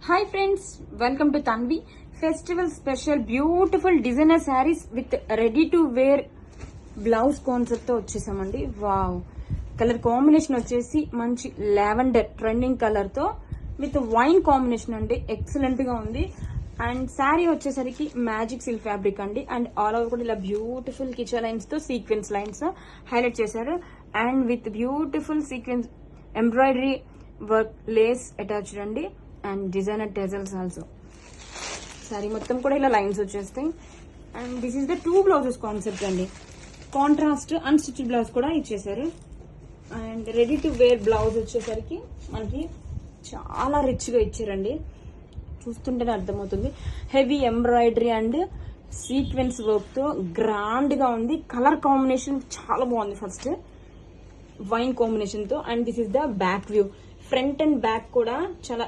Hi friends, welcome to Tanvi festival special beautiful designer saris with ready to wear blouse concept తో వచ్చేసామండి. Wow, colour combination వచ్చేసి మంచి lavender trending colour తో with wine combination అండి. Excellent గా ఉంది. అండ్ శారీ వచ్చేసరికి మ్యాజిక్ సిల్క్ ఫ్యాబ్రిక్ అండి. అండ్ ఆల్ ఓవర్ కూడా ఇలా బ్యూటిఫుల్ కిచా లైన్స్ తో సీక్వెన్స్ లైన్స్ హైలైట్ చేశారు. And with beautiful sequence embroidery work lace attached అండి. And designer tassels also. Sari మొత్తం కూడా ఇలా లైన్స్ వచ్చేస్తాయి. And this is the 2 blouses concept అండి. కాంట్రాస్ట్ అన్స్టిచ్డ్ బ్లౌజ్ కూడా ఇచ్చేసారు. And ready to wear blouse వచ్చేసరికి మనకి చాలా రిచ్ గా ఇచ్చారండి. చూస్తుంటేనే అర్థమవుతుంది. Heavy embroidery and sequence work తో గ్రాండ్ గా ఉంది. కలర్ కాంబినేషన్ చాలా బాగుంది. ఫస్ట్ వైన్ కాంబినేషన్ తో. And this is the back view. Front and back కూడా చాలా